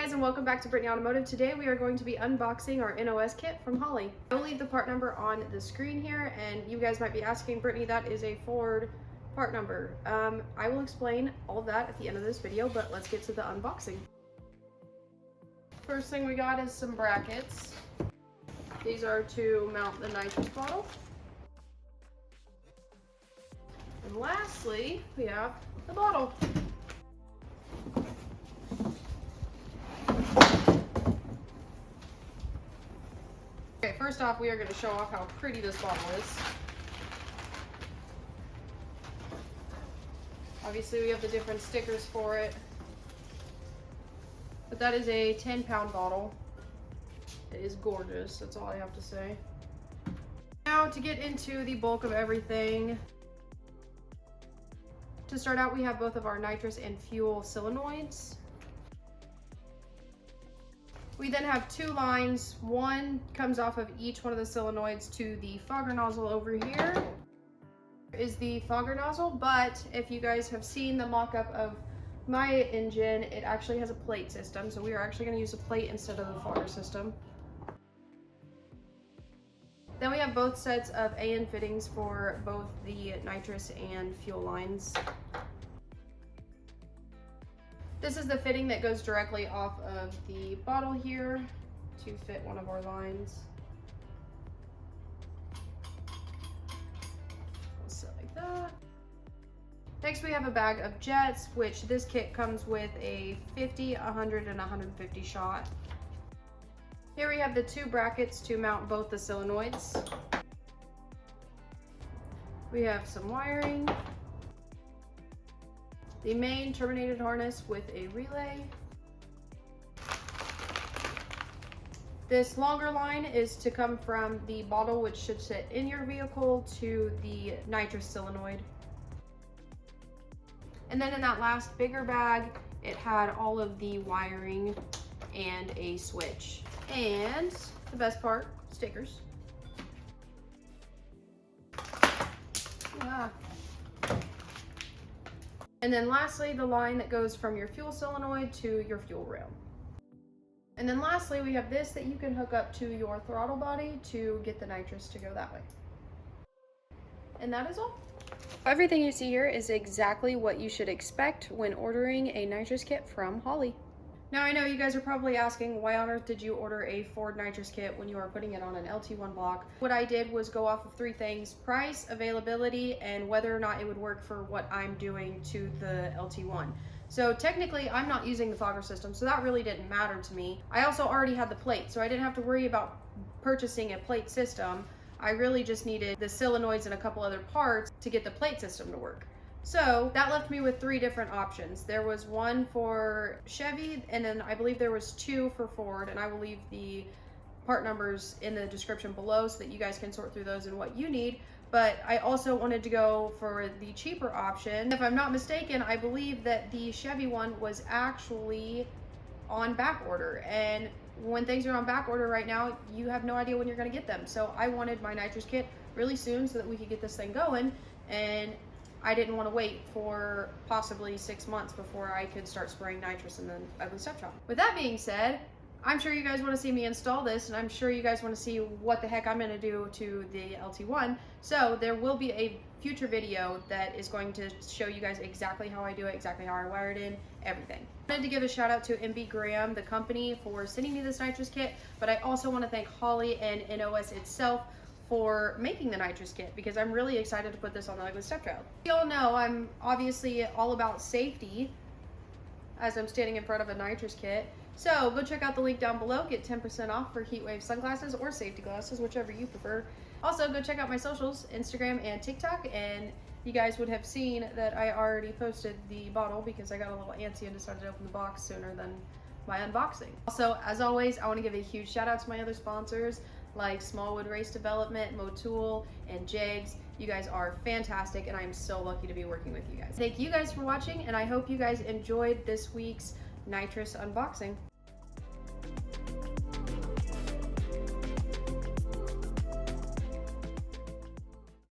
Hey guys, and welcome back to Britney Automotive. Today we are going to be unboxing our NOS kit from Holley. I will leave the part number on the screen here, and you guys might be asking, Britney, that is a Ford part number. I will explain all of that at the end of this video, but let's get to the unboxing. First thing we got is some brackets. These are to mount the nitrous bottle. And lastly, we have the bottle. Okay, first off, we are going to show off how pretty this bottle is. Obviously, we have the different stickers for it. But that is a 10-pound bottle. It is gorgeous, that's all I have to say. Now, to get into the bulk of everything, to start out, we have both of our nitrous and fuel solenoids. We then have two lines. One comes off of each one of the solenoids to the fogger nozzle over here. Is the fogger nozzle, but if you guys have seen the mock-up of my engine, it actually has a plate system, so we are actually going to use a plate instead of the fogger system. Then we have both sets of AN fittings for both the nitrous and fuel lines. This is the fitting that goes directly off of the bottle here to fit one of our lines. Set like that. Next we have a bag of jets, which this kit comes with a 50, 100, and 150 shot. Here we have the two brackets to mount both the solenoids. We have some wiring. The main terminated harness with a relay. This longer line is to come from the bottle, which should sit in your vehicle, to the nitrous solenoid. And then in that last bigger bag, it had all of the wiring and a switch. And the best part, stickers. And then lastly, the line that goes from your fuel solenoid to your fuel rail. And then lastly, we have this that you can hook up to your throttle body to get the nitrous to go that way. And that is all. Everything you see here is exactly what you should expect when ordering a nitrous kit from Holley. Now I know you guys are probably asking, why on earth did you order a Ford nitrous kit when you are putting it on an LT1 block? What I did was go off of three things: price, availability, and whether or not it would work for what I'm doing to the LT1. So technically I'm not using the fogger system, so that really didn't matter to me. I also already had the plate, so I didn't have to worry about purchasing a plate system. I really just needed the solenoids and a couple other parts to get the plate system to work. So that left me with three different options. There was one for Chevy, and then I believe there was two for Ford, and I will leave the part numbers in the description below so that you guys can sort through those and what you need. But I also wanted to go for the cheaper option. If I'm not mistaken, I believe that the Chevy one was actually on back order, and when things are on back order right now, you have no idea when you're going to get them. So I wanted my nitrous kit really soon so that we could get this thing going, and I didn't want to wait for possibly 6 months before I could start spraying nitrous in the ugly stuff shop. With that being said, I'm sure you guys want to see me install this, and I'm sure you guys want to see what the heck I'm going to do to the LT1. So there will be a future video that is going to show you guys exactly how I do it, exactly how I wire it in, everything. I wanted to give a shout out to MB Graham, the company, for sending me this nitrous kit, but I also want to thank Holley and NOS itself for making the nitrous kit, because I'm really excited to put this on the ugly step trail. You all know I'm obviously all about safety as I'm standing in front of a nitrous kit. So go check out the link down below, get 10% off for HEATWAVE sunglasses or safety glasses, whichever you prefer. Also go check out my socials, Instagram and TikTok, and you guys would have seen that I already posted the bottle because I got a little antsy and decided to open the box sooner than my unboxing. Also, as always, I want to give a huge shout out to my other sponsors like Smallwood Race Development, Motul, and JEGS. You guys are fantastic, and I'm so lucky to be working with you guys. Thank you guys for watching, and I hope you guys enjoyed this week's nitrous unboxing.